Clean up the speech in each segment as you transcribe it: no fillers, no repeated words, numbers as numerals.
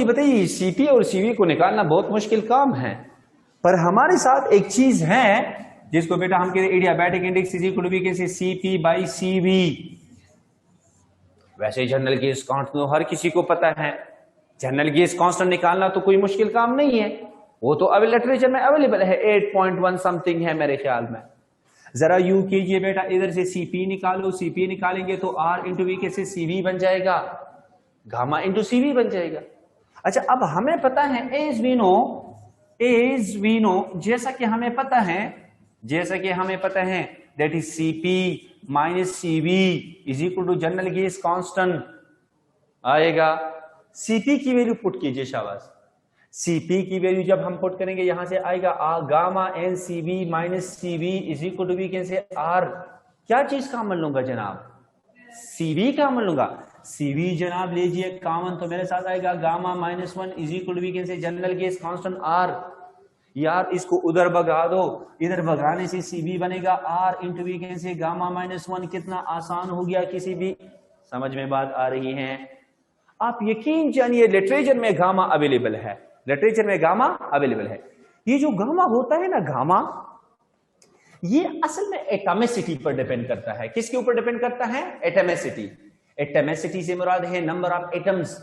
मुझे बताइए सीपी और सीवी को निकालना बहुत मुश्किल काम है, पर हमारे साथ एक चीज है जिसको बेटा हम कहते हैं adiabatic index is equal to कैसे सीपी बाई सीवी। वैसे जनरल गेज कांस्टेंट तो हर किसी को पता है, जनरल गेज कांस्टेंट निकालना तो कोई मुश्किल काम नहीं है, वो तो अब लिटरेचर में अवेलेबल है, 8.1 समथिंग है मेरे ख्याल में। जरा यू कीजिए बेटा, इधर से सीपी निकालो, सीपी निकालेंगे तो आर इंटू वी कैसे सीवी बन जाएगा, गामा इंटू सीवी बन जाएगा। अच्छा अब हमें पता है एज वी नो, जैसा कि हमें पता है that is Cp minus Cv is equal to general gas constant आएगा। सीपी की वैल्यू पुट कीजिए, शाबाश। सीपी की वैल्यू जब हम पुट करेंगे यहां से आएगा gamma n Cv minus Cv is equal to we can say R. क्या चीज कॉमन लूंगा जनाब, सीवी कॉमन लूंगा, सीवी जनाब लीजिए कॉमन, तो मेरे साथ आएगा gamma minus one is equal to we can say general gas constant R. यार इसको उधर भगा दो, इधर भगाने से सीवी बनेगा आर इंटू वी कैसे गामा माइनस वन। कितना आसान हो गया, किसी भी समझ में बात आ रही है? आप यकीन जानिए लिटरेचर में गामा अवेलेबल है, लिटरेचर में गामा अवेलेबल है। ये जो गामा होता है ना, गामा ये असल में एटॉमिसिटी पर डिपेंड करता है। किसके ऊपर डिपेंड करता है? एटॉमिसिटी। एटॉमिसिटी से मुराद है नंबर ऑफ एटम्स।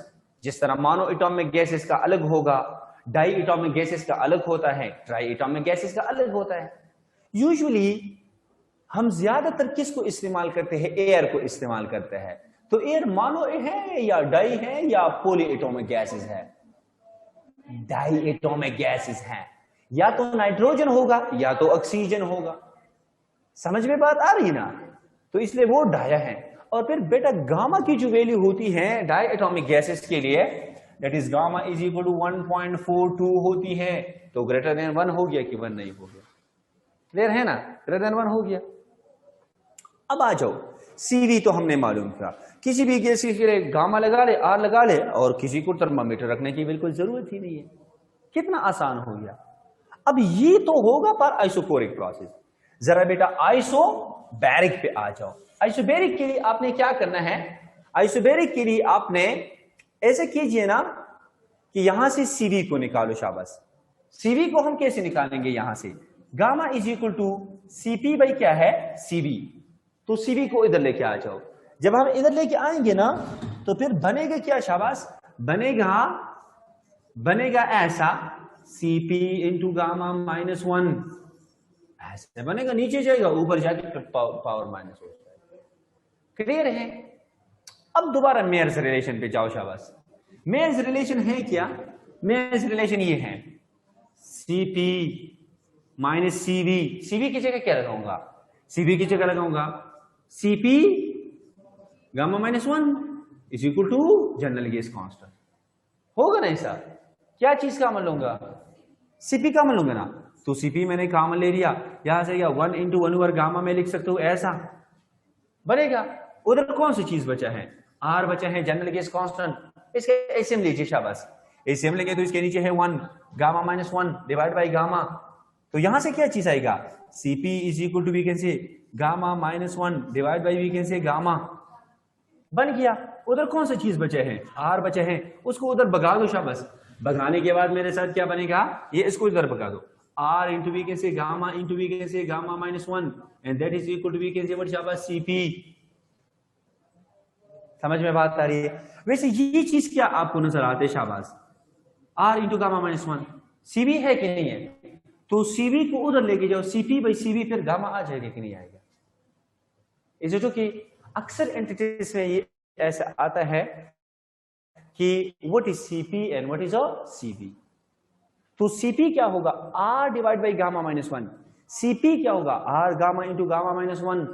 जिस तरह मोनो एटॉमिक गैसेस का अलग होगा, डाई एटॉमिक गैसेस का अलग होता है, ट्राई एटॉमिक गैसेस का अलग होता है। यूजुअली हम ज्यादातर किसको इस्तेमाल करते हैं? एयर को इस्तेमाल करते हैं। तो एयर मोनो है या डाई है या पॉली एटॉमिक गैसेस है? डाई एटॉमिक गैसेस हैं, या तो नाइट्रोजन होगा या तो ऑक्सीजन होगा। समझ में बात आ रही ना? तो इसलिए वो डाया है। और फिर बेटा गामा की जो वैल्यू होती है डाई एटॉमिक गैसेस के लिए, that is gamma is equal to 1.42 होती है। तो ग्रेटर देन 1 हो गया कि 1 नहीं हो गया? क्लियर है ना? ग्रेटर देन 1 हो गया। अब आ जाओ, सीवी तो हमने मालूम किया, किसी भी गैस के लिए गामा लगा ले, आर लगा ले, और किसी को थर्मामीटर रखने की बिल्कुल जरूरत ही नहीं है। कितना आसान हो गया। अब ये तो होगा पर आइसोकोरिक प्रोसेस। जरा बेटा आइसोबैरिक पे आ जाओ। आइसोबैरिक के लिए आपने क्या करना है? आइसोबैरिक के लिए आपने ऐसे कीजिए ना कि यहां से सीवी को निकालो, शाबाश। सीवी को हम कैसे निकालेंगे? यहां से gamma is equal to Cp by क्या है? सीवी। तो सीवी को इधर लेके आ जाओ। जब हम इधर लेके आएंगे ना तो फिर बनेगा क्या, शाबाश? बनेगा ऐसा सीपी इंटू गामा माइनस 1, ऐसे बनेगा। नीचे जाएगा, ऊपर जाके पावर माइनस हो जाएगा। क्लियर है? अब दोबारा मेयर्स रिलेशन पे जाओ, शाबाश। मेयर्स रिलेशन है क्या? मेयर्स रिलेशन ये है सीपी माइनस सीवी। सीवी की जगह क्या लगाऊंगा? सीवी की जगह लगाऊंगा CP gamma minus 1 is equal to general gas constant. होगा ना ऐसा? क्या चीज कॉमन लूंगा? सीपी कॉमन लूंगा ना। तो सीपी मैंने कॉमन ले लिया, यहां से 1 इंटू 1 ओवर गामा में लिख सकते हो, ऐसा बनेगा। उधर कौन सी चीज बचा है? आर बचा है, जनरल गैस कांस्टेंट। इसके एसएम लीजिए, शाबाश। एसएम लेंगे तो इसके नीचे है 1 gamma minus 1 divide by gamma. तो यहां से क्या चीज आएगा? Cp is equal to we can say gamma minus 1 divide by we can say gamma. बन गया। उधर कौन सी चीज बचे हैं? आर बचे हैं, उसको उधर भगा दो, शाबाश। भगाने के बाद मेरे साथ क्या बनेगा? ये इसको इधर भगा दो, R into we can say gamma into we can say gamma minus 1 and that is equal to we can say what, शाबाश, सीपी। समझ में बात आ रही है? वैसे ये चीज क्या आपको नजर आते? शाबाश। R into gamma minus 1 Cv है कि नहीं है? तो सीवी को उधर लेके जाओ, सीपी बाई सीवी, फिर गामा आ जाएगा कि नहीं आएगा? इसे जो कि अक्सर एंटिटीज में ये ऐसा आता है कि what is Cp and what is Cv. तो सीपी क्या होगा? R divide by gamma minus 1। Cp क्या होगा? R gamma into gamma minus 1।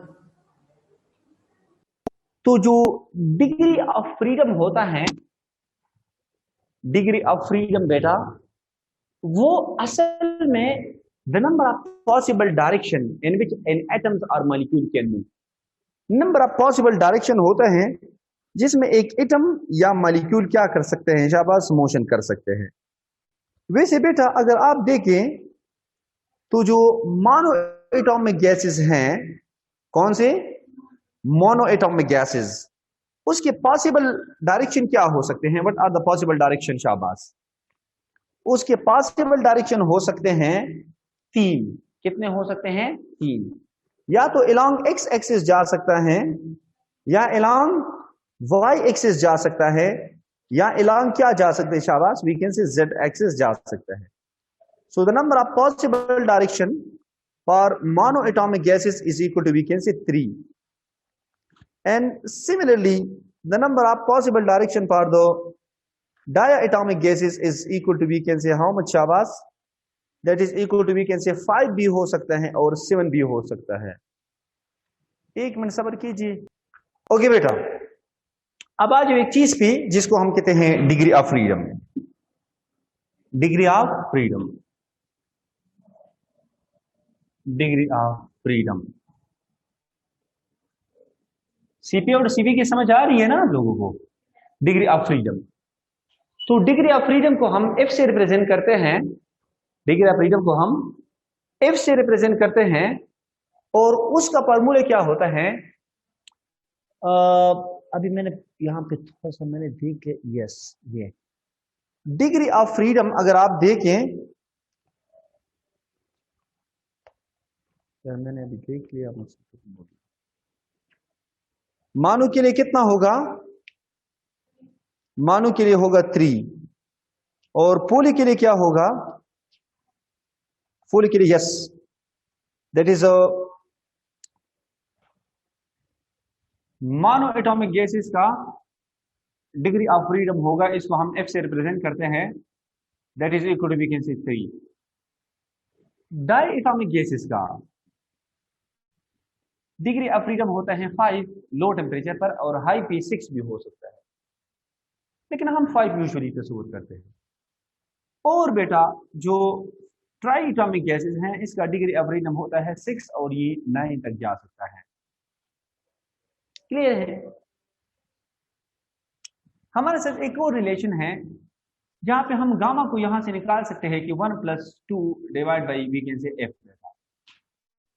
तो जो डिग्री ऑफ फ्रीडम होता है, डिग्री ऑफ फ्रीडम बेटा, वो असल में the number of possible direction in which an atoms और molecule can move. Number of possible direction होता है जिसमें एक एटम या मॉलिक्यूल क्या कर सकते हैं? शाबाश, मोशन कर सकते हैं। वैसे बेटा अगर आप देखें तो जो मोनो एटॉमिक गैसेस हैं, कौन से? मोनो एटॉमिक गैसेस, उसके पॉसिबल डायरेक्शन क्या हो सकते हैं? What are the possible direction शाबाश? उसके पॉसिबल डायरेक्शन हो सकते हैं तीन। कितने हो सकते हैं? तीन। या तो अलोंग एक्स एक्सिस जा सकता है, या अलोंग वाई एक्सिस जा सकता है, या अलोंग क्या जा सकते हैं शाबाश? We can say Z axis जा सकता है। So the number of possible direction for monoatomic gases is equal to we can say 3, and similarly the number of possible direction for the diatomic gases is equal to we can say how much शाबाश? that is equal to we can say 5 भी हो सकता है और 7 भी हो सकता है। एक मिनट सब्र कीजिए। ओके बेटा, अब आज एक चीज पे जिसको हम कहते हैं degree of freedom. Degree of freedom, degree of freedom. CP और सीबी की समझ आ रही है ना आप लोगों को? Degree of freedom. तो डिग्री ऑफ फ्रीडम को हम एफ से रिप्रेजेंट करते हैं। डिग्री ऑफ फ्रीडम को हम एफ से रिप्रेजेंट करते हैं, और उसका फॉर्मूला क्या होता है? अभी मैंने यहां पे थोड़ा सा मैंने देख लिया। यस, ये डिग्री ऑफ फ्रीडम अगर आप देखें, मैंने अभी देख लिया। मानो के लिए कितना होगा? मानो के लिए होगा 3, और पोली के लिए क्या होगा? पोली के लिए yes, that is monoatomic gases का डिग्री ऑफ फ्रीडम होगा, इसको हम एफ से रिप्रेजेंट करते हैं, that is equal to we can say 3। Diatomic gases का डिग्री ऑफ फ्रीडम होता है 5 लो टेम्परेचर पर, और हाई पे 6 भी हो सकता है, लेकिन हम 5 यूजुअली प्रेफर करते हैं। और बेटा जो ट्राई एटॉमिक गैसेस हैं, इसका डिग्री ऑफ फ्रीडम होता है 6, और ये 9 तक जा सकता है। क्लियर है? हमारे साथ एक और रिलेशन है जहां पे हम गामा को यहां से निकाल सकते हैं कि 1 + 2 divide by we can say F.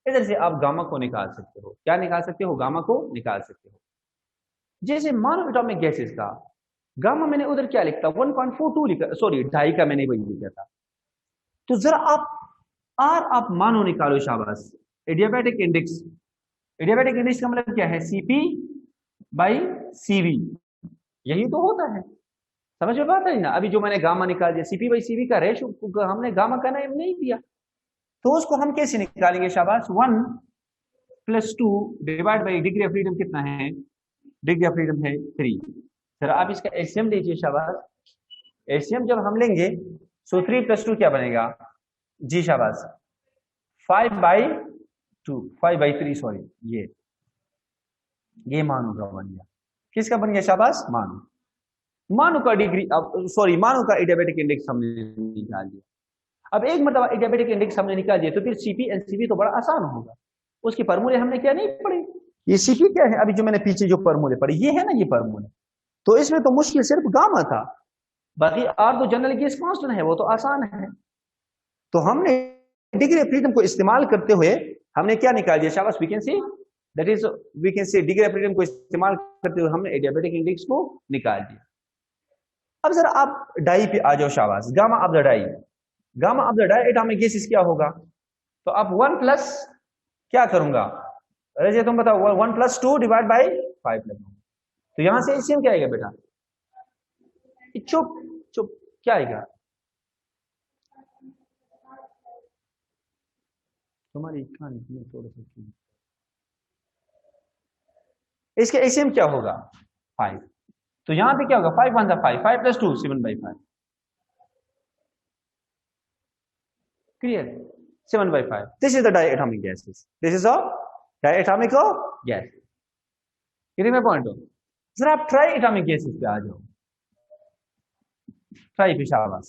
इधर से आप गामा को निकाल सकते हो। क्या निकाल सकते हो? गामा को निकाल सकते हो। जैसे मोनो एटॉमिक गैसेस का गामा मैंने उधर क्या लिखता? 1.42 लिखा, सॉरी ढाई का मैंने वही लिखा था। तो जरा आप मानो निकालो शाबाश। एडियाबैटिक इंडेक्स, एडियाबैटिक इंडेक्स का मतलब क्या है? सीपी बाई सीवी, यही तो होता है। समझ में बात है ना? अभी जो मैंने गामा निकाल दिया, सीपी बाई सीवी का रेशो, हमने गामा का नाम नहीं दिया, तो उसको हम कैसे निकालेंगे शाबाश? 1 + 2 divide by degree of freedom कितना है? डिग्री ऑफ फ्रीडम है 3। सर आप इसका एलसीएम लीजिए शाबाश। एलसीएम जब हम लेंगे सो 3 + 2 क्या बनेगा? जी शाबाश, 5/2, 5/3 सॉरी, ये मानो का बन गया। किसका बन गया शाबाश? मानो। मानो का डिग्री सॉरी मानो का एडियाबैटिक इंडेक्स हमने निकाल दिया। अब एक मतलब एडियाबैटिक इंडेक्स हमने निकाल दिया, तो फिर सीपी एनसीबी तो बड़ा आसान होगा। उसके फॉर्मूले हमने क्या नहीं पढ़े? ये सीपी क्या है? अभी जो मैंने पीछे जो फॉर्मूले पढ़े ये है ना, ये फॉर्मूले, तो इसमें तो मुश्किल सिर्फ गामा था, बाकी आर तो जनरल गैस कांस्टेंट है, वो तो आसान है। तो हमने डिग्री ऑफ फ्रीडम को इस्तेमाल करते हुए हमने क्या निकाल दिया शाबाश? We can see that is we can see degree of freedom को इस्तेमाल करते हुए हमने एडियाबैटिक इंडेक्स को निकाल दिया। अब जरा आप डाई पे आ जाओ शाबाश। Gamma of the di, gamma of the diatomic gases क्या होगा? तो आप 1 प्लस क्या करूंगा? अरे तुम बताओ, 1 + 2 डिवाइड बाई 5 लगूंगा, तो यहां से एलसीएम क्या आएगा बेटा? चुप चुप, क्या आएगा? तुम्हारी कहानी थोड़ा सा, इसके एलसीएम क्या होगा? 5। तो यहां पे क्या होगा? 5 × 5, 5 + 2 7/5। Clear? 7/5। This is the diatomic gases, this is a diatomic gas. कितने में पॉइंट हो? जरा आप ट्राई एटॉमिक गैसेस पे आ जाओ। ट्राई पे शाबाश।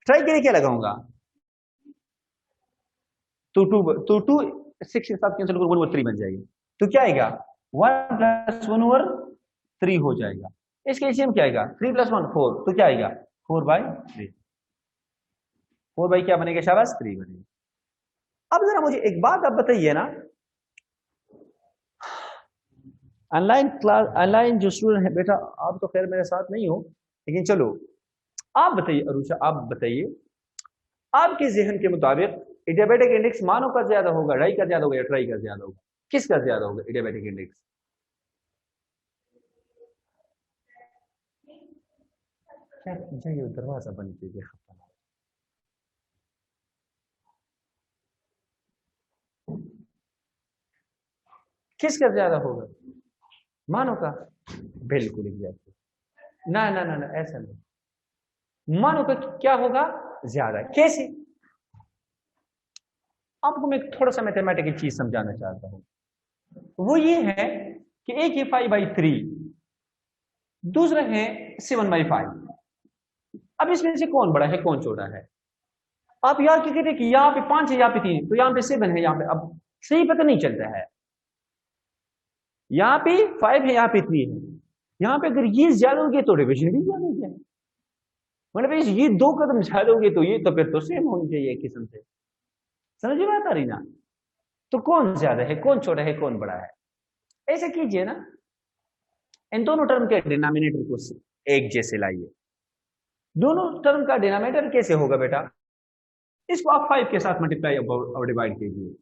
ट्राई के लिए क्या लगाऊंगा? तो 2 6 के साथ कैंसिल करो, 1/3 बन जाएगी। तो क्या आएगा? 1 + 1/3 हो जाएगा। इसके एलसीएम क्या आएगा? 3 + 1 4, तो क्या आएगा? 4/3। 4 क्या बनेगा शाबाश? 3 बनेगा। अब जरा मुझे एक बात आप बताइए ना, ऑनलाइन जो स्टूडेंट है बेटा, आप तो खैर मेरे साथ नहीं हो, लेकिन चलो आप बताइए अरुषा, आप बताइए आपके जहन के मुताबिक एडियाबेटिक इंडेक्स मानो का ज्यादा होगा, डाई का ज्यादा होगा या ट्राई का ज्यादा होगा? किसका ज्यादा होगा एडियाबेटिक इंडेक्स? क्या जाइए दरवाजा बंद कीजिए। किसका ज्यादा होगा? मानो का? बिल्कुल एग्जैक्टली। ना ना ना ना, ऐसा नहीं। मानो का क्या होगा? ज्यादा। कैसे? आपको मैं थोड़ा सा मैथमेटिकल चीज समझाना चाहता हूं। वो ये है कि एक है 5/3, दूसरा है 7/5। अब इसमें से कौन बड़ा है कौन छोटा है? आप यार क्या कहते हैं कि यहाँ पे 5 है यहाँ पे 3, तो यहाँ पे 7 है यहाँ पे, अब सही पता नहीं चलता है। यहाँ पे 5 है यहाँ पे 3 है, यहाँ पे अगर ये ज्यादा हो गया तो डिविजन भी ज्यादा हो गया, मतलब ये 2 कदम ज्यादा हो गए तो ये तो फिर तो सेम होनी चाहिए एक किस्म से। समझ में आता रही ना? तो कौन ज्यादा है कौन छोटा है कौन बड़ा है? ऐसा कीजिए ना, इन दोनों टर्म के डिनोमिनेटर को एक जैसे लाइए। दोनों टर्म का डिनोमिनेटर कैसे होगा बेटा? इसको आप 5 के साथ मल्टीप्लाई और डिवाइड कीजिए,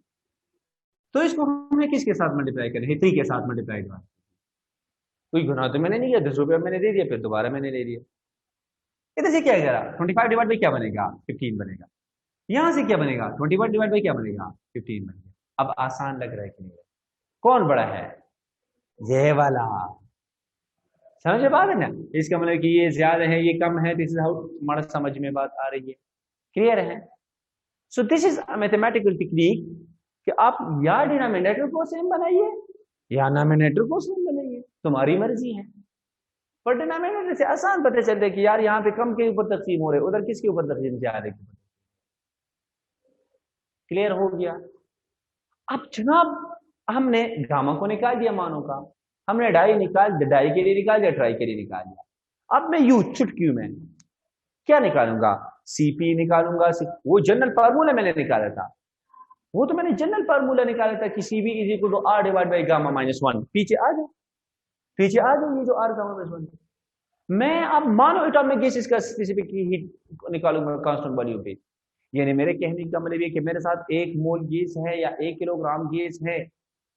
तो इसको हमें किसके साथ मल्टीप्लाई करें? 3 के साथ मल्टीप्लाई डिवाइड। कोई गुनाह तो मैंने नहीं किया, 10 रुपया मैंने दे दिया, फिर दोबारा मैंने ले लिया। इधर से क्या करा? 25 डिवाइड बाई क्या बनेगा? 15 बनेगा। यहां से क्या बनेगा? 21 डिवाइड बाई क्या बनेगा? 15 बनेगा। अब आसान लग रहा है कि नहीं? कौन बड़ा है? ये वाला। समझ में बात है ना? इसका मतलब कि ये ज्यादा है ये कम है, दिस इज हाउ हमारा समझ में बात आ रही है। क्लियर है? So this is mathematical technique कि आप या डिनोमिनेटर को सेम बनाइए या नोमिनेटर को सेम बनाइए, तुम्हारी मर्जी है। पर डिनोमिनेटर से आसान पता चलता है कि यार यहाँ पे कम के ऊपर तकसीम हो रहे, उधर किसके ऊपर तकसीम ज्यादा के ऊपर। क्लियर हो गया? अब जनाब हमने गामा को निकाल दिया मानो का, हमने डाई निकाल दिया, डाई के लिए निकाल दिया, ट्राई के लिए निकाल दिया। अब मैं यू चुटकी में क्या निकालूंगा? सीपी निकालूंगा। वो जनरल फार्मूला मैंने निकाला था, वो तो मैंने जनरल फार्मूला निकाला था कि सीबी is equal to R divide by gamma minus 1। पीछे आ जाओ, पीछे आ जाओ, ये जो आर गामा माइनस 1। मैं अब मानो एटॉमिक गैसेस का स्पेसिफिक हीट निकालूंगा कांस्टेंट वॉल्यूम पे। यानी मेरे कहने का मतलब ये कि मेरे साथ 1 मोल गैस है या 1 किलोग्राम गैस है,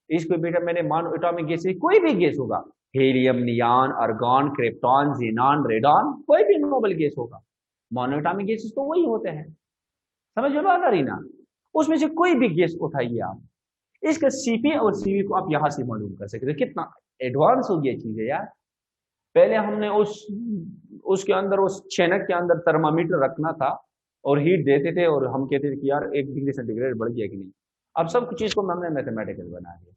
इसको बेटा मैंने मानो एटॉमिक गैस कोई भी गैस होगा, helium, neon, argon, krypton, xenon, radon, कोई भी नोबल गैस होगा, मोनो एटॉमिक गैसेस तो वही होते हैं। समझ में बात आ रही ना? उसमें से कोई भी गैस उठाइए आप, इसका सीपी और सीवी को आप यहां से मालूम कर सकते हो। कितना एडवांस हो गया चीज है यार। पहले हमने उसके अंदर, उस चैनक के अंदर थर्मामीटर रखना था और हीट देते थे और हम कहते थे कि यार 1 डिग्री सेंटीग्रेड बढ़ गया कि नहीं। अब सब चीज को हमने मैथमेटिकल बना दिया।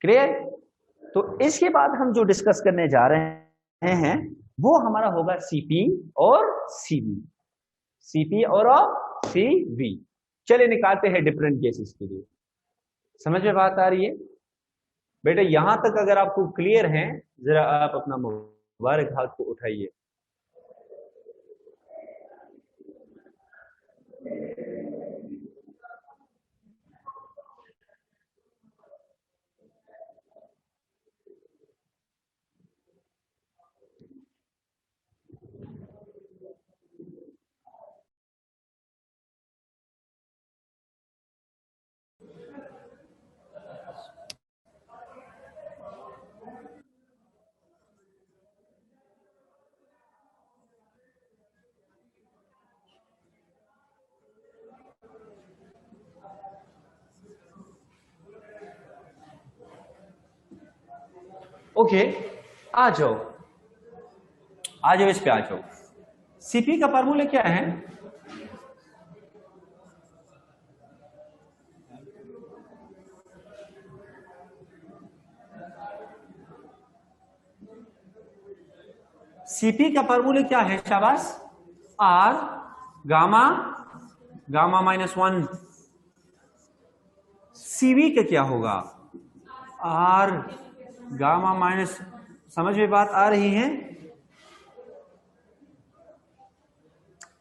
क्लियर? तो इसके बाद हम जो डिस्कस करने जा रहे हैं वो हमारा होगा सीपी और सीवी। सीपी और सीवी। चलिए निकालते हैं डिफरेंट केसेस के लिए। समझ में बात आ रही है बेटा? यहां तक अगर आपको क्लियर है, जरा आप अपना मुबारक हाथ को उठाइए। ओके, आ जाओ आ जाओ, इस पे आ जाओ। सीपी का फार्मूला क्या है? सीपी का फार्मूला क्या है शाबाश? Are gamma, gamma -1। सीवी का क्या होगा? R gamma minus. समझ में बात आ रही है?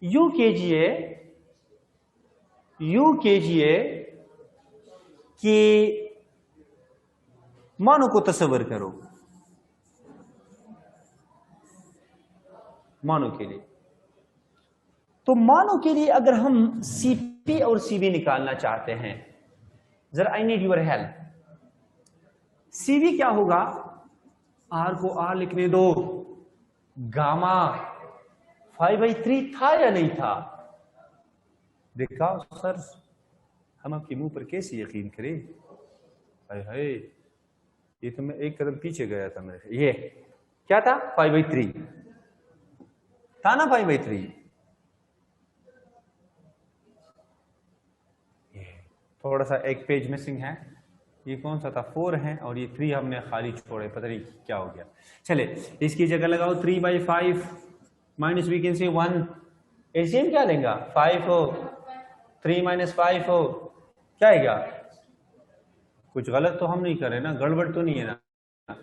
यू कीजिए, यू कीजिए कि मानो को तस्वर करो, मानो के लिए। तो मानो के लिए अगर हम सीपी और सीबी निकालना चाहते हैं, जरा I need your help. CV क्या होगा, आर को आर लिखने दो, गामा 5/3 था या नहीं था? देखा सर, हम आपके मुंह पर कैसे यकीन करें? हाय हाय, ये तो मैं एक कदम पीछे गया था। मेरे ये क्या था, 5/3 था ना, 5/3। थोड़ा सा एक पेज मिसिंग है, ये कौन सा था, 4 है और ये 3 हमने खाली छोड़े, पता नहीं क्या हो गया। चले इसकी जगह लगाओ 3/5 माइनस वी कैन से 1। एलसीएम क्या लेगा, 5 हो, 3 - 5 हो, क्या आएगा? कुछ गलत तो हम नहीं कर रहे ना, गड़बड़ तो नहीं है ना?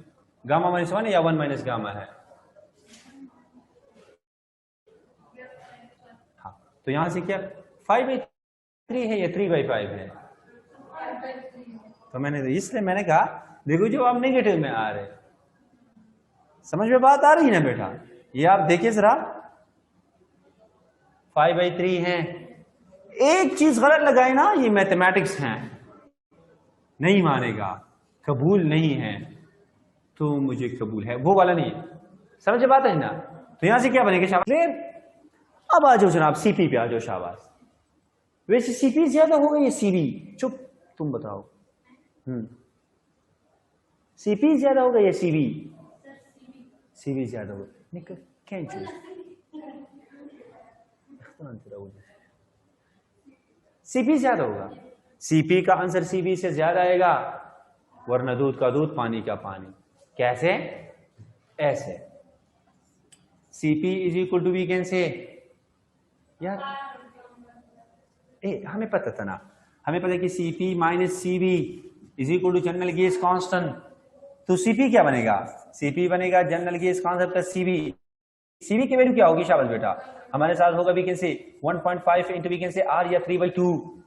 गामा -1 या 1 - गामा है? हाँ, तो यहां से क्या 5/3 है या 3/5 है? तो इसलिए मैंने कहा देखो जो आप नेगेटिव में आ रहे, समझ में बात आ रही है ना बेटा? ये आप देखिए जरा, 5/3 है। एक चीज गलत लगाए ना, ये मैथमेटिक्स है, नहीं मानेगा, कबूल नहीं है, तो मुझे कबूल है, वो वाला नहीं है। समझ बात है ना? तो यहां से क्या बनेगा, शाबाश। अब आ जाओ जनाब सीपी पे आ जाओ, शाबाश। वैसे सीपी ज्यादा होगा या सीबी? चुप, तुम बताओ। सीपी ज्यादा होगा या सीबी? सीबी ज्यादा होगा। निकल कैन चूज, सीपी ज्यादा होगा। सीपी का आंसर सीबी से ज्यादा आएगा, वरना दूध का दूध पानी का पानी। कैसे? ऐसे। Cp is equal to we can say, यार हमें पता था ना, हमें पता है कि CP minus CV is equal to general gas constant. तो सीपी क्या बनेगा, सीपी बनेगा general gas constant plus CV. CV की वैल्यू क्या होगी शाबाश बेटा? हमारे साथ होगा we can say 1.5 into we can say R या 3/2।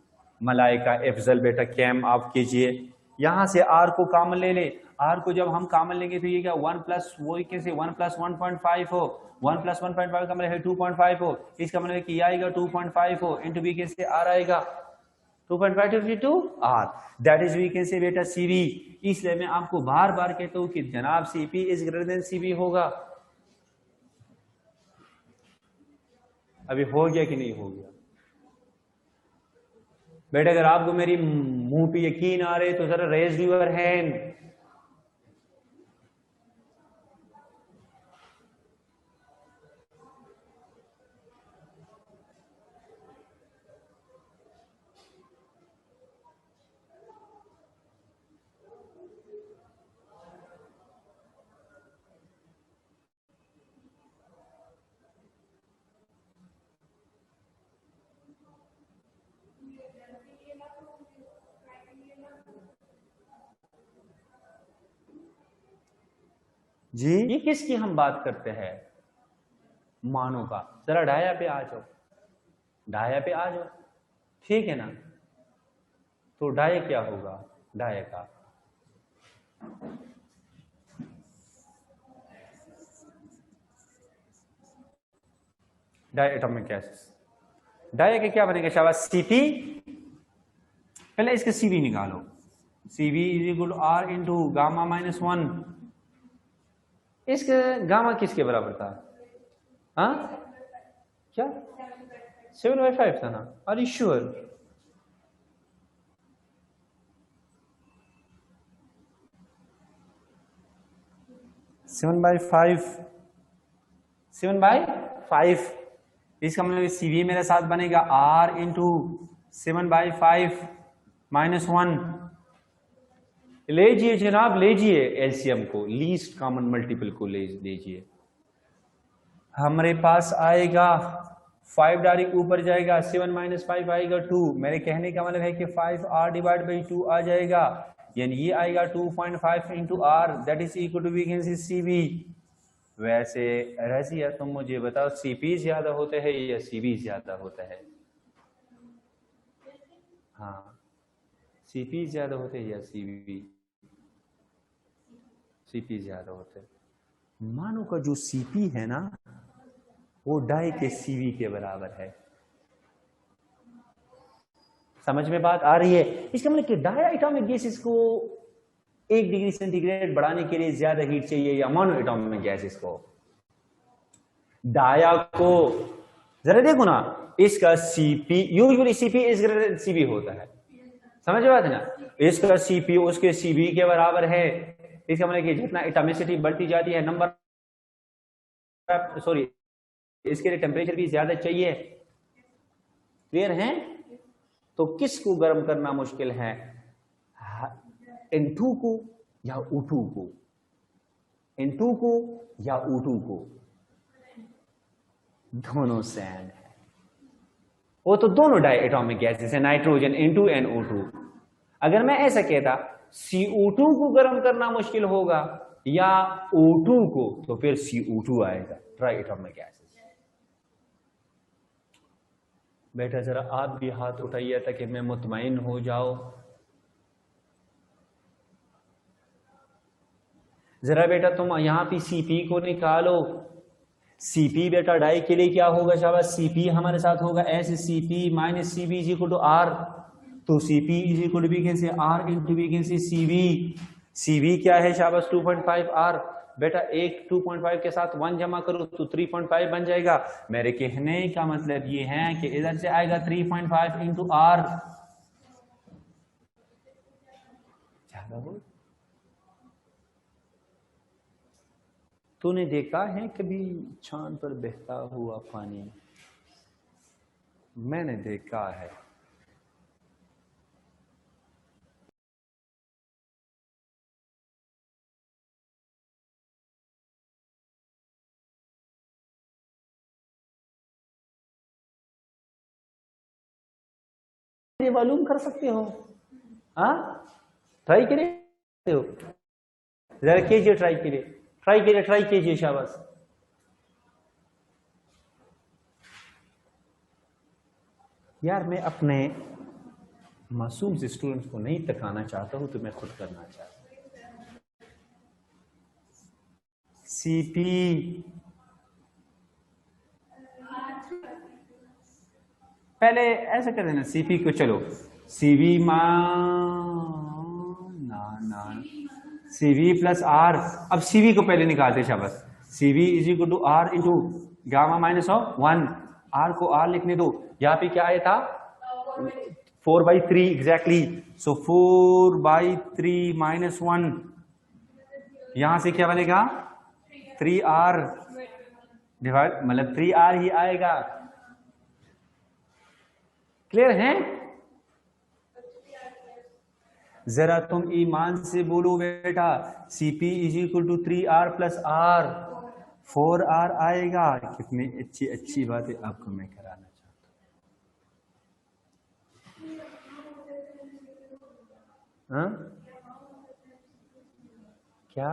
मलाइका अफजल बेटा कैम आप कीजिए, यहां से आर को कॉमन ले ले। आर को जब हम कॉमन लेंगे तो ये क्या 1 प्लस वो कैसे 1 + 1.5 हो, 1 + 1.5 का मतलब है 2.5 हो, इसका मतलब है कि आएगा 2.5 हो into we can say R आएगा 2.5 two R, that is we can say बेटा सीबी। इसलिए मैं आपको बार बार कहता हूं कि जनाब CP is greater than CB होगा। अभी हो गया कि नहीं हो गया बेटा? अगर आपको मेरी मुंह पे यकीन आ रहे तो जरा रेज यूर हैंड। जी ये किसकी हम बात करते हैं, मानो का। जरा डाया पे आ जाओ, डाया पे आ जाओ, ठीक है ना? तो डाय क्या होगा, डाय का डाय एटॉमिक गैसेस। डाय के क्या बनेगा शाबाश, सीपी। पहले इसके सीवी निकालो, Cv is equal to R into gamma -1। इसके गामा किसके बराबर था, हाँ क्या 7/5 था ना? Are you sure? Seven by five, इसका मतलब सीवी मेरे साथ बनेगा आर इंटू 7/5 -1। लीजिए जनाब, लीजिए एलसीएम को, लीस्ट कॉमन मल्टीपल को लीजिए। हमारे पास आएगा 5 डायरेक्ट ऊपर जाएगा, 7 - 5 आएगा 2। मेरे कहने का मतलब है कि 5r डिवाइड बाई 2 आ जाएगा, यानी ये आएगा 2.5 into R, that is equal to we can see सीबी। वैसे रजिया तुम मुझे बताओ, सीपी ज्यादा होता है या सीबी ज्यादा होता है? हाँ, सीपी ज्यादा होते हैं या सीबी? Cp ज्यादा होते हैं। मानो का जो Cp है ना वो डाई के Cv के बराबर है। समझ में बात आ रही है? इसका मतलब कि डाई एटॉमिक गैसेस को 1 डिग्री सेंटीग्रेड बढ़ाने के लिए ज्यादा हीट चाहिए या मोनो एटॉमिक गैसेस को? डाया को जरा देखो ना, इसका Cp usually Cp is greater than Cv होता है, समझ में बात है ना? इसका Cp उसके Cv के बराबर है। इसका मतलब कि जितना एटॉमिसिटी बढ़ती जाती है नंबर सॉरी इसके लिए टेम्परेचर भी ज्यादा चाहिए। क्लियर है? तो किसको गर्म करना मुश्किल है, N2 को या O2 को? N2 को या O2 को? दोनों सेम है, वो तो दोनों डाई एटॉमिक गैसेस है, नाइट्रोजन N2 एंड O2। अगर मैं ऐसा कहता CO2 को गर्म करना मुश्किल होगा या O2 को, तो फिर CO2 आएगा, ट्राई एटॉमिक गैसेस। बेटा जरा आप भी हाथ उठाइए ताकि मैं मुतमईन हो जाओ। जरा बेटा तुम यहां पे Cp को निकालो। Cp बेटा डाई के लिए क्या होगा शाबाश? Cp हमारे साथ होगा ऐसे Cp minus Cv is equal to R। तो Cp is equal to we can say R into we can say Cv। Cv क्या है शाबाश? 2.5 R। बेटा एक 2.5 के साथ 1 जमा करो तो 3.5 बन जाएगा। मेरे कहने का मतलब ये है कि इधर से आएगा 3.5 इंटू R। तूने देखा है कभी चांद पर बहता हुआ पानी? मैंने देखा है। मालूम कर सकते हो? हाँ, ट्राई करिए हो, जरा कीजिए, ट्राई कीजिए, ट्राई कीजिए, ट्राई कीजिए, शाबाश। यार मैं अपने मासूम से स्टूडेंट्स को नहीं तकाना चाहता हूं, तो मैं खुद करना चाहता हूं। Cp पहले ऐसा कर देना, Cp को चलो Cv Cv प्लस R। अब Cv को पहले निकालते शाबाश। Cv is equal to R into gamma minus of 1। R को R लिखने दो। यहाँ पे क्या आया था? 4/3 एग्जैक्टली। सो 4/3 माइनस 1, यहां से क्या बनेगा? 3R डिवाइड, मतलब 3R ही आएगा। क्लियर है? जरा तुम ईमान से बोलो बेटा, Cp is equal to 3R plus R, 4R आएगा। कितनी अच्छी अच्छी बातें आपको मैं कराना चाहता हूं। हाँ क्या?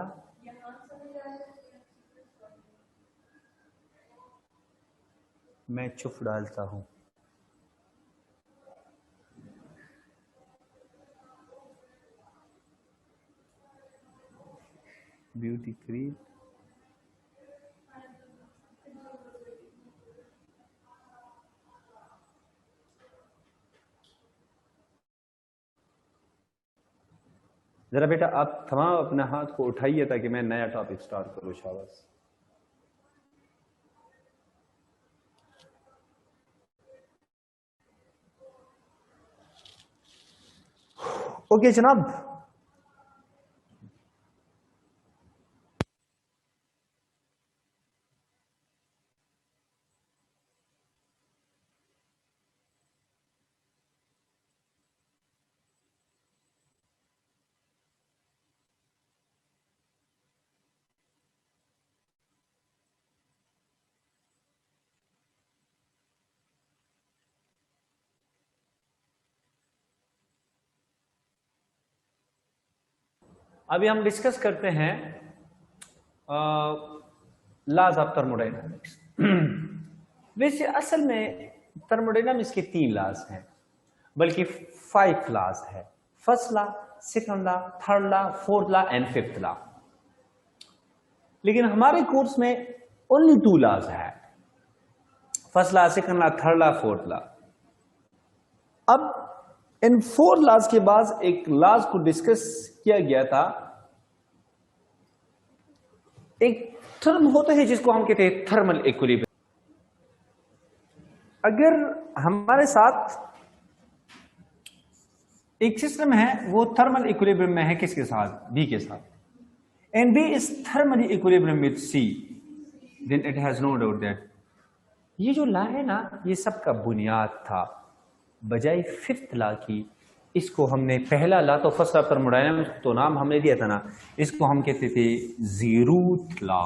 मैं चुप डालता हूं। ब्यूटी क्रीम जरा बेटा आप तमाम अपने हाथ को उठाइए ताकि मैं नया टॉपिक स्टार्ट करूं। शाबाश। ओके जनाब, अभी हम डिस्कस करते हैं लॉज ऑफ थर्मोडायनामिक्स। वैसे असल में थर्मोडायनामिक्स के 3 लॉज हैं, बल्कि 5 लॉज है। First law, second law, third law, fourth law and fifth law. लेकिन हमारे कोर्स में ओनली 2 लॉज है, first law, second law, third law, fourth law. अब इन 4 लॉज के बाद एक लॉज को डिस्कस किया गया था, एक टर्म होता है जिसको हम कहते हैं थर्मल इक्विलिब्रियम। अगर हमारे साथ एक सिस्टम है, वो थर्मल इक्विलिब्रियम में है, किसके साथ? बी के साथ, and B is thermally equilibrium with C, then it has no doubt that ये जो लॉ है ना, ये सबका बुनियाद था। बजाय 5th लॉ की, इसको हमने पहला लॉ तो फर्स्ट लॉ थर्मोडायनामिक्स तो नाम हमने दिया था ना, इसको हम कहते थे जीरोथ लॉ।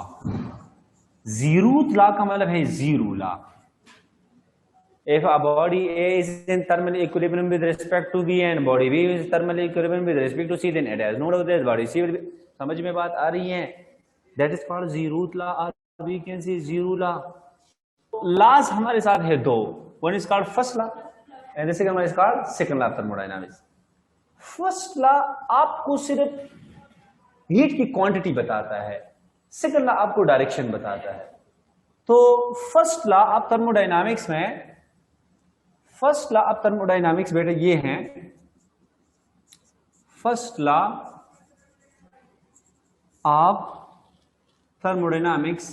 जीरोथ लॉ का मतलब है zero law. If a body A is in thermal equilibrium with respect to B and body B is thermal equilibrium with respect to C, then it has no doubt that body C will be, समझ में बात आ रही है? That is called zeroth law, or we can say zero law. Laws हमारे साथ है 2, one is called first law and the second one is called second law of thermodynamics. First law आपको सिर्फ हीट की क्वांटिटी बताता है, second law आपको direction बताता है। तो फर्स्ट लॉ ऑफ थर्मोडायनामिक्स में, फर्स्ट लॉ ऑफ थर्मोडायनामिक्स बेटा ये हैं, फर्स्ट लॉ ऑफ थर्मोडायनामिक्स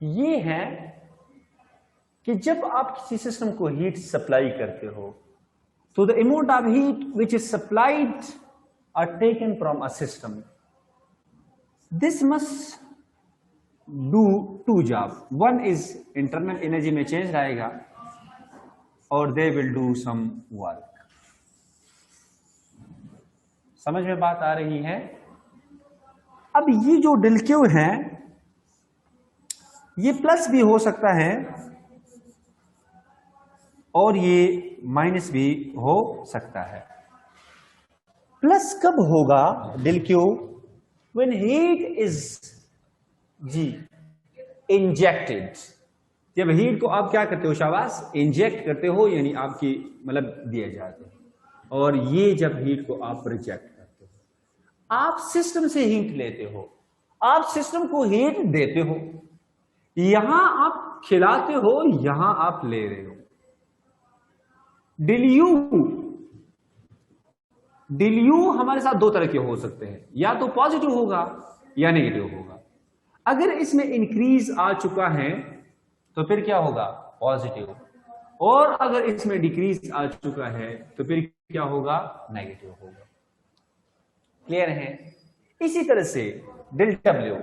ये है कि जब आप किसी सिस्टम को हीट सप्लाई करते हो, तो the amount of heat which is supplied are taken from a system. This must do 2 jobs. One is internal energy में change आएगा और they will do some work. समझ में बात आ रही है? अब ये जो डेल क्यू है, ये प्लस भी हो सकता है और ये माइनस भी हो सकता है। प्लस कब होगा del Q? When heat is जी इंजेक्टेड। जब हीट को आप क्या करते हो शाबाश? इंजेक्ट करते हो, यानी आपकी मतलब दिए जाते हैं। और ये जब हीट को आप रिजेक्ट करते हो, आप सिस्टम से हीट लेते हो, आप सिस्टम को हीट देते हो, यहां आप खिलाते हो, यहां आप ले रहे हो। डेल यू हमारे साथ 2 तरह के हो सकते हैं, या तो पॉजिटिव होगा या नेगेटिव होगा। अगर इसमें इंक्रीज आ चुका है तो फिर क्या होगा? पॉजिटिव। और अगर इसमें डिक्रीज आ चुका है तो फिर क्या होगा? नेगेटिव होगा। क्लियर है? इसी तरह से डेल डब्ल्यू,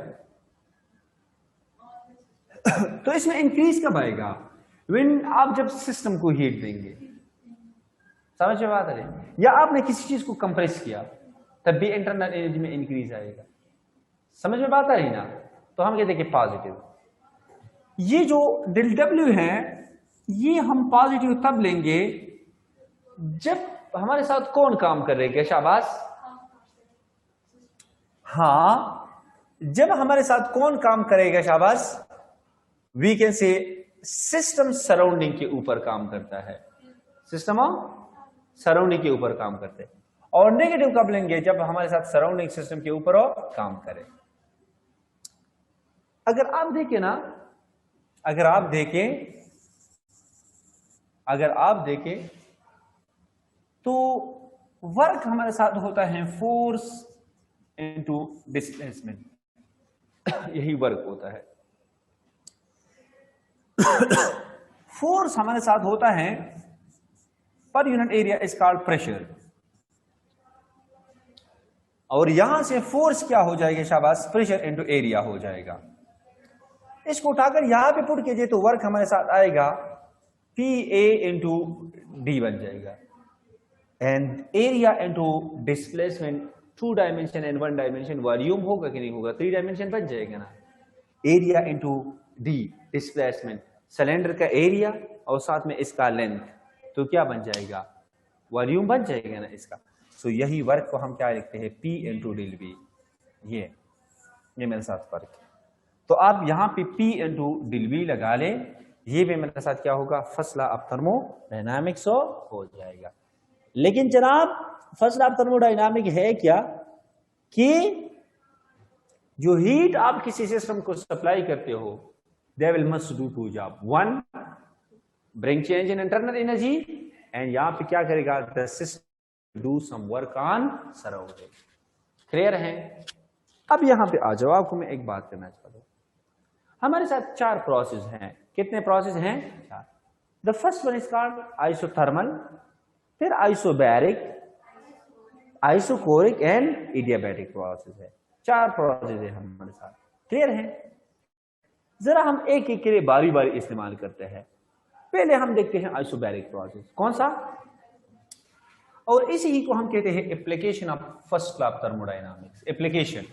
तो इसमें इंक्रीज कब आएगा? व्हेन आप जब सिस्टम को हीट देंगे। समझ में बात आ रही? या आपने किसी चीज को कंप्रेस किया, तब भी इंटरनल एनर्जी में इंक्रीज आएगा। समझ में बात आ रही ना? तो हम कहते हैं कि पॉजिटिव। ये जो डेल डब्ल्यू है, ये हम पॉजिटिव तब लेंगे जब हमारे साथ कौन काम करेगा? शाबाश, हां, जब हमारे साथ कौन काम करेगा? शाबाश, we can say system surrounding के ऊपर काम करता है। सिस्टम सराउंडिंग के ऊपर काम करते हैं। और नेगेटिव कब लेंगे? जब हमारे साथ सराउंडिंग सिस्टम के ऊपर काम करे। अगर आप देखें ना, अगर आप देखें तो वर्क हमारे साथ होता है फोर्स इनटू डिस्प्लेसमेंट। यही वर्क होता है। फोर्स हमारे साथ होता है per unit area is called pressure. और यहां से फोर्स क्या हो जाएगा? शाबाश, प्रेशर इनटू एरिया हो जाएगा। इसको उठाकर यहां पे पुट कीजिए तो वर्क हमारे साथ आएगा पी ए इंटू डी बन जाएगा। And area into displacement, 2 dimension and 1 dimension volume होगा कि नहीं होगा? 3 डायमेंशन बन जाएगा ना। Area into D displacement, cylinder का एरिया और साथ में इसका लेंथ, तो क्या बन जाएगा? वॉल्यूम बन जाएगा ना इसका। सो यही वर्क को हम क्या लिखते हैं? P into del V. ये मेरे साथ वर्क है। तो आप यहां पे पी इंटू डेल वी लगा ले, ये भी मेरे साथ क्या होगा, फर्स्ट लॉ ऑफ थर्मोडायनामिक्स हो जाएगा। लेकिन जनाब फर्स्ट लॉ ऑफ थर्मोडायनामिक है क्या कि जो हीट आप किसी सिस्टम को सप्लाई करते हो, they will must do two job, one bring change in internal energy, and यहां पे क्या करेगा, the system do some work on surrounding. Clear है? अब यहां पे आ जाओ, आपको मैं एक बात करना चाहता हूं। हमारे साथ 4 प्रोसेस हैं। कितने प्रोसेस हैं? 4। The first one is called isothermal, फिर आइसोबैरिक, आइसोकोरिक एंड इडियाबैटिक प्रोसेस है। 4 प्रोसेस है हमारे साथ। क्लियर है? जरा हम एक एक के लिए बारी बारी इस्तेमाल करते हैं। पहले हम देखते हैं आइसोबैरिक प्रोसेस। कौन सा? और इसी ही को हम कहते हैं application of first law of thermodynamics. Application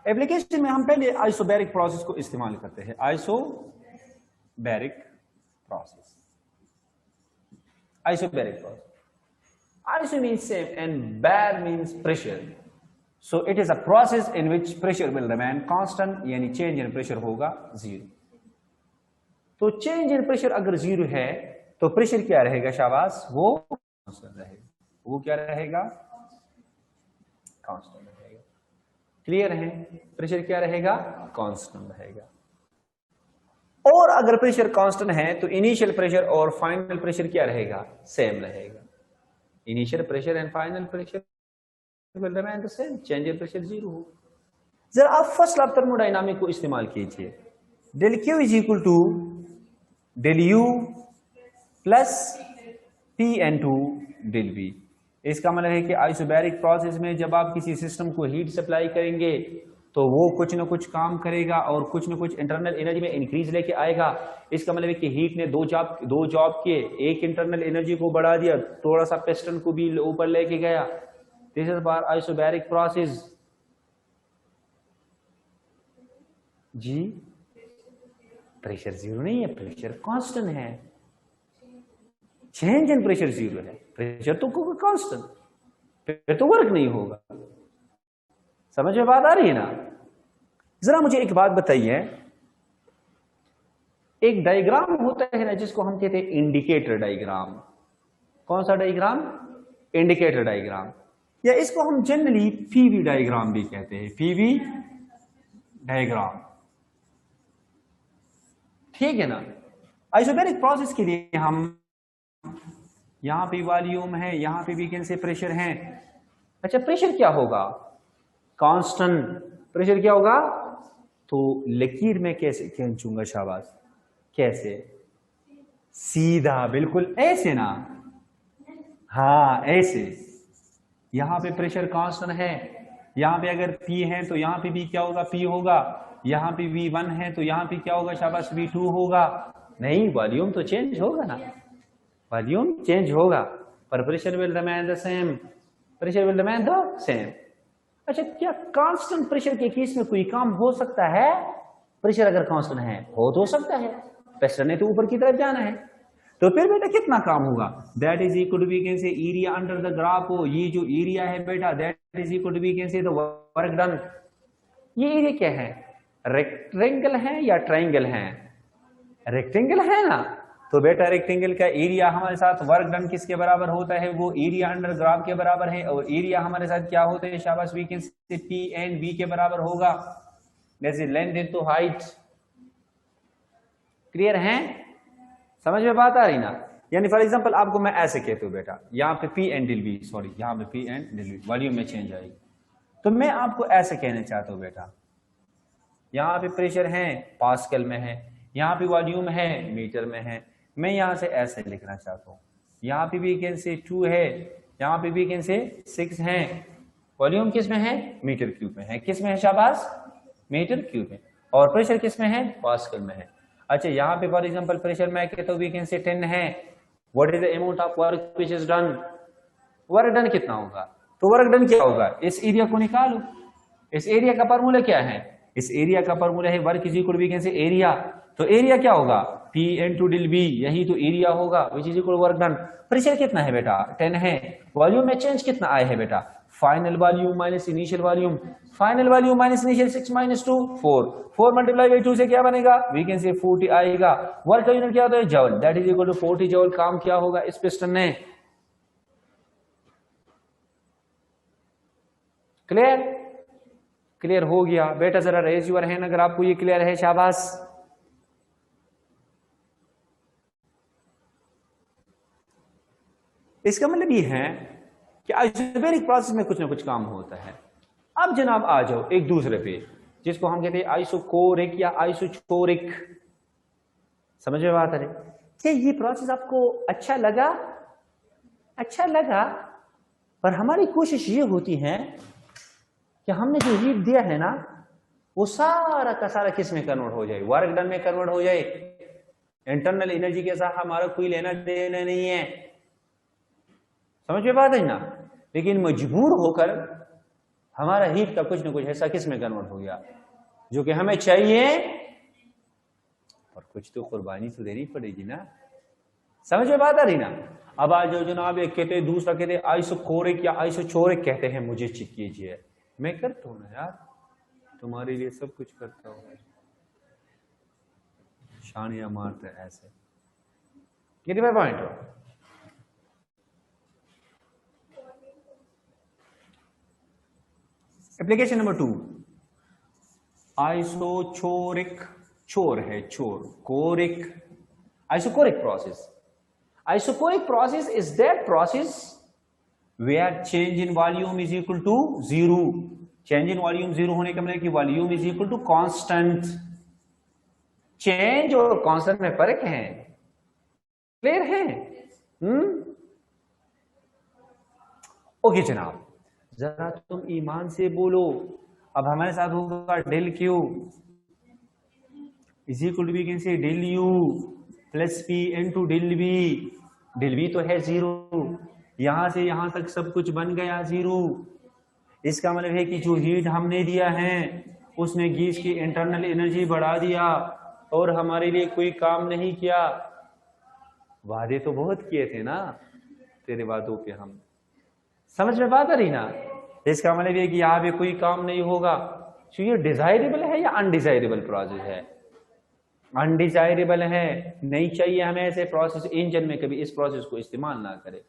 application में हम पहले आइसोबैरिक प्रोसेस को इस्तेमाल करते हैं। Isobaric process, isobaric process, iso means same and bar means pressure, so it is a process in which pressure will remain constant, यानी change in pressure होगा 0। तो change in pressure अगर 0 है तो pressure क्या रहेगा शाबाश, वो constant रहेगा। वो क्या रहेगा? constant रहेगा। क्लियर है? प्रेशर क्या रहेगा? कांस्टेंट रहेगा। और अगर प्रेशर कांस्टेंट है तो इनिशियल प्रेशर और फाइनल प्रेशर क्या रहेगा? सेम रहेगा। Initial pressure and final pressure will remain the same, change in pressure 0 हो। जरा आप फर्स्ट लॉ ऑफ थर्मोडायनामिक को इस्तेमाल कीजिए। Del Q is equal to del U plus P into del V. इसका मतलब है कि आइसोबैरिक प्रोसेस में जब आप किसी सिस्टम को हीट सप्लाई करेंगे तो वो कुछ ना कुछ काम करेगा और कुछ ना कुछ इंटरनल एनर्जी में इंक्रीज लेके आएगा। इसका मतलब है कि हीट ने दो जॉब किए, एक इंटरनल एनर्जी को बढ़ा दिया, थोड़ा सा पिस्टन को भी ऊपर लेके गया। This is bar isobaric process. जी प्रेशर 0 नहीं है, प्रेशर कांस्टेंट है। चेंज इन प्रेशर 0 है, प्रेशर तो कांस्टेंट, फिर तो वर्क नहीं होगा। समझ में बात आ रही है ना? जरा मुझे एक बात बताइए, एक डायग्राम होता है ना जिसको हम कहते हैं इंडिकेटर डायग्राम। कौन सा डायग्राम? इंडिकेटर डायग्राम, या इसको हम जनरली पीवी डायग्राम भी कहते हैं। पीवी डायग्राम, ठीक है ना? आइसोबैरिक प्रोसेस के लिए हम यहां पे वॉल्यूम है, यहां पे भी कैसे प्रेशर है। अच्छा प्रेशर क्या होगा? कांस्टेंट। प्रेशर क्या होगा? तो लकीर में कैसे खींचूंगा शाबाश? कैसे? सीधा, बिल्कुल ऐसे ना। हाँ ऐसे। यहां पे प्रेशर कांस्टेंट है, यहां पे अगर P है तो यहां पे भी क्या होगा? P होगा। यहां पे V1 है तो यहां पे क्या होगा शाबाश? V2 होगा। नहीं, वॉल्यूम तो चेंज होगा ना, वॉल्यूम चेंज होगा पर pressure will remain the same, pressure will remain the same. अच्छा क्या कांस्टेंट प्रेशर के केस में कोई काम हो सकता है? प्रेशर अगर कांस्टेंट है हो सकता है, प्रेशर ने तो ऊपर की तरफ जाना है, तो फिर बेटा कितना काम होगा? That is equal to we can say area under the graph हो। ये जो एरिया है बेटा that is equal to we can say the work done. ये एरिया क्या है? रेक्टेंगल है या ट्रायंगल है? रेक्टेंगल है ना, तो बेटा रेक्टेंगल का एरिया हमारे साथ वर्क डन किसके बराबर होता है? वो एरिया अंडर ग्राफ के बराबर है। और एरिया हमारे साथ क्या होता है शाबाश? We can say P and V के बराबर होगा, जैसे लेंथ इनटू हाइट। क्लियर है? समझ में बात आ रही ना? यानी फॉर एग्जांपल आपको मैं ऐसे कहता हूं बेटा, यहाँ पे P and del V, sorry यहाँ पे P and del V, volume में चेंज आएगी। तो मैं आपको ऐसे कहना चाहता हूं बेटा, यहाँ पे प्रेशर है पास्कल में है, यहाँ पे वॉल्यूम है मीटर में है। मैं यहां से ऐसे लिखना चाहता हूं, यहाँ पे भी कैन से 2 है, यहाँ पे भी कैन से 6 है। वॉल्यूम किस में है? मीटर क्यूब में है। किस में है शाबाश? मीटर क्यूब में। और प्रेशर किस में है? पास्कल में है। अच्छा यहाँ पे फॉर एग्जांपल प्रेशर में कहता हूं वी कैन से 10 है। What is the amount of work which is done? Work done कितना होगा? तो वर्क डन क्या होगा? इस एरिया को निकालो। इस एरिया का फॉर्मूला क्या है? इस एरिया का फॉर्मूला है work is equal to we can say area तो एरिया क्या होगा, P into del V, यही तो एरिया होगा, which is equal work done. Pressure कितना है बेटा, 10 है। वॉल्यूम में चेंज कितना आया है बेटा, final volume minus initial volume, final volume minus initial 6 minus 2 4, 4 multiply by 2 से क्या बनेगा, वी कैन से 40 आएगा। वर्क का यूनिट क्या होता है, joule, that is equal to 40 joule. काम क्या होगा इस पिस्टन ने, क्लियर, क्लियर हो गया बेटा, जरा रेज यूर हैंड अगर आपको ये क्लियर है, शाबाश। इसका मतलब ये है कि आइसोबैरिक प्रोसेस में कुछ ना कुछ काम होता है। अब जनाब आ जाओ एक दूसरे पे, जिसको हम कहते हैं आइसोकोरिक या आइसोचोरिक। समझ में बात आ रही, क्या ये प्रोसेस आपको अच्छा लगा, अच्छा लगा? पर हमारी कोशिश ये होती है कि हमने जो हीट दिया है ना, वो सारा का सारा किस में कन्वर्ट हो जाए, वर्क डन में कन्वर्ट हो जाए। इंटरनल एनर्जी के साथ हमारा कोई लेना देना नहीं है, समझ में बात है ना। लेकिन मजबूर होकर हमारा हीट का कुछ ना कुछ ऐसा किस में कन्वर्ट हो गया जो कि हमें चाहिए, पर कुछ तो कुर्बानी तो देनी पड़ेगी ना। समझ में बात आ रही ना। अब आज जो जनाब एक कहते हैं, दूसरा कहते हैं आइसोकोरिक या आइसोचोरिक कहते हैं, मुझे चेक कीजिए। मैं करता हूं ना यार, तुम्हारे लिए सब कुछ करता हूं, शानिया मारते ऐसे। कितने में पॉइंट हो? एप्लीकेशन नंबर 2, आइसोचोरिक, चोर है चोर, choric, isochoric process. Isochoric process is that process where change in volume is equal to 0। Change in volume 0 होने का मतलब कि volume is equal to constant. Change और कांस्टेंट में फर्क है, क्लियर है? ओके जनाब, जरा तुम ईमान से बोलो। अब हमारे साथ होगा del Q is equal to, we can say del U plus P into del V. Del V तो है 0, यहां से यहां तक सब कुछ बन गया 0। इसका मतलब है कि जो हीट हमने दिया है उसने गैस की इंटरनल एनर्जी बढ़ा दिया और हमारे लिए कोई काम नहीं किया। वादे तो बहुत किए थे ना, तेरे वादों पे हम, समझ में बात आ रही ना। इसका मतलब ये कि यहाँ पे कोई काम नहीं होगा। तो ये डिजायरेबल है या अनडिजायरेबल प्रोसेस है? अनडिजायरेबल है, नहीं चाहिए हमें ऐसे प्रोसेस। इंजन में कभी इस प्रोसेस को इस्तेमाल ना करें,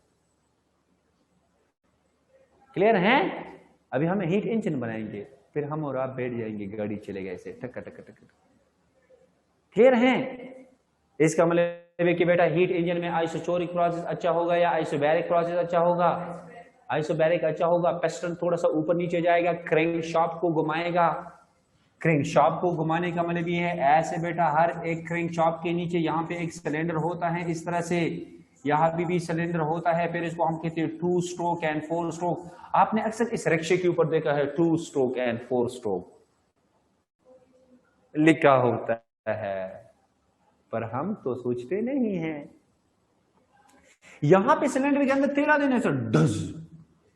क्लियर है? अभी हम हीट इंजन बनाएंगे, फिर हम और आप बैठ जाएंगे, गाड़ी चलेगा ऐसे टक टक टक टक, क्लियर है? इसका मतलब है कि बेटा हीट इंजन में आइसोचोरिक प्रोसेस अच्छा होगा या आइसोबैरिक प्रोसेस अच्छा होगा? आइसोबैरिक अच्छा होगा। पिस्टन थोड़ा सा ऊपर नीचे जाएगा, क्रैंकशाफ्ट को घुमाएगा। क्रैंकशाफ्ट को घुमाने का मतलब ये है ऐसे बेटा, हर एक क्रैंकशाफ्ट के नीचे यहाँ पे एक सिलेंडर होता है इस तरह से, यहाँ भी सिलेंडर होता है। फिर इसको हम कहते हैं 2 स्ट्रोक एंड 4 स्ट्रोक। आपने अक्सर इस रिक्शे के ऊपर देखा है 2 स्ट्रोक एंड 4 स्ट्रोक लिखा होता है, पर हम तो सोचते नहीं हैं। यहां पे सिलेंडर के अंदर 13 देने से डज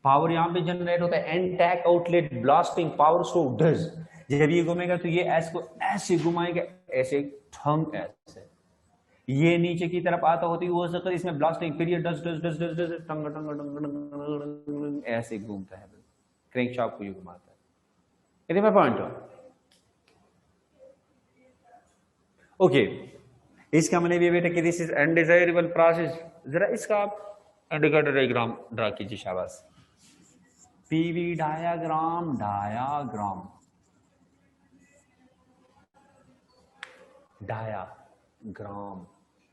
पावर यहां पे जनरेट होता है, intake outlet blasting power stroke डज। जब ये घूमेगा तो ये ऐसे ऐसे घुमाएगा, ऐसे ठंग ऐसे, ये नीचे की तरफ आता होती वो सकर इसमें ब्लास्टिंग, फिर ये डज डज डज डज डज टंग टंग टंग ऐसे घूमता है, क्रैंकशाफ्ट को ये घुमाता है। कितने पॉइंट हो? ओके, इसका मतलब ये बेटा कि दिस इज अनडिजायरेबल प्रोसेस। जरा इसका आप इंडिकेटर डायग्राम ड्रा कीजिए, शाबाश। पीवी डायाग्राम, डायाग्राम, डायाग्राम,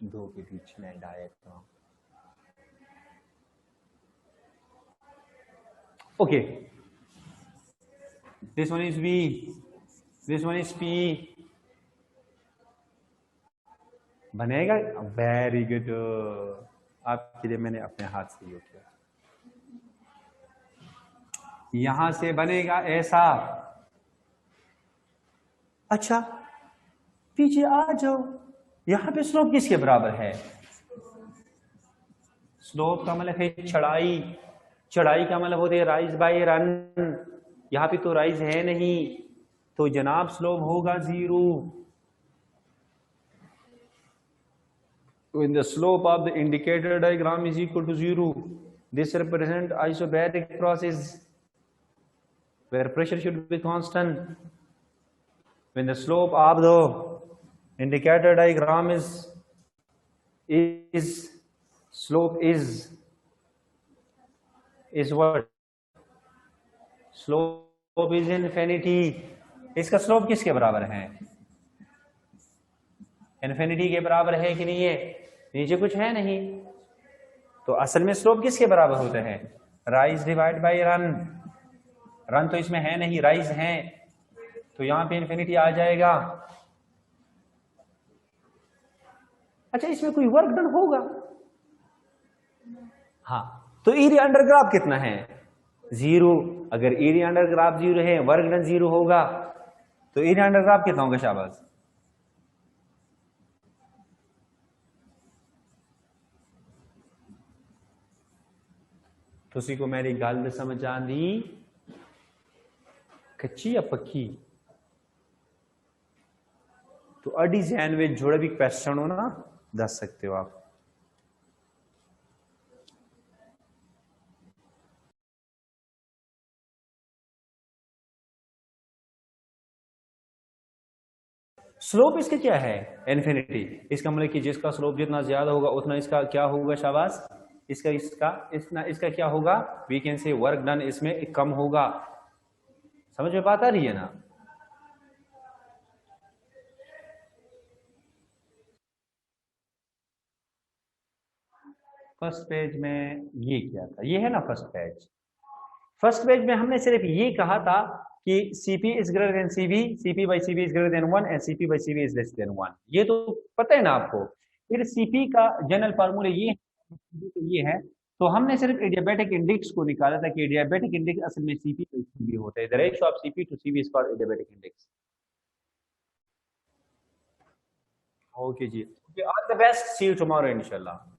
दो के बीच में diagram. Okay, this one is V, this one is P। बनेगा? वेरी गुड, आपके लिए मैंने अपने हाथ से ये किया। यहां से बनेगा ऐसा। अच्छा पीछे आ जाओ, यहां पे स्लोप किसके बराबर है? स्लोप का मतलब है चढ़ाई, चढ़ाई का मतलब होता है राइज बाय रन। यहां पे तो राइज है नहीं, तो जनाब स्लोप होगा 0। when the slope of the indicator diagram is equal to 0, this represents isobaric process where pressure should be constant. When the slope of the indicator diagram is slope is what? Slope is infinity. इसका slope किसके बराबर है? Infinity के बराबर है कि नहीं है? नीचे कुछ है नहीं, तो असल में स्लोप किसके बराबर होता है? Rise divide by run. Run तो इसमें है नहीं, राइज है, तो यहां पे इन्फिनिटी आ जाएगा। अच्छा, इसमें कोई वर्क डन होगा? हाँ, तो एरिया अंडर ग्राफ कितना है? 0। अगर एरिया अंडर ग्राफ 0 है, वर्क डन 0 होगा, तो एरिया अंडर ग्राफ कितना होगा? शाबाश। तुसी को मेरी गल समझ आंदी कच्ची या पक्की? तो अडी जहन में जोड़ा भी क्वेश्चन हो ना, दस सकते हो आप। स्लोप इसके क्या है? इन्फिनिटी। इसका मतलब कि जिसका स्लोप जितना ज्यादा होगा उतना इसका क्या होगा? शाबाश। इसका क्या होगा? We can say work done इसमें कम होगा। समझ में बात आ रही है ना? फर्स्ट पेज में ये क्या था? ये है ना फर्स्ट पेज। फर्स्ट पेज में हमने सिर्फ ये कहा था कि Cp is greater than Cv, Cp by Cv is greater than 1 and Cp by Cv is less than 1। ये तो पता है ना आपको। फिर Cp का जनरल फार्मूला ये है, तो हमने सिर्फ एडियाबैटिक इंडेक्स को निकाला था कि एडियाबैटिक इंडेक्स असल में Cp बाई Cv होता है। The ratio of Cp to Cv is called adiabatic index. Okay जी, all the best, see you tomorrow इंशाल्लाह।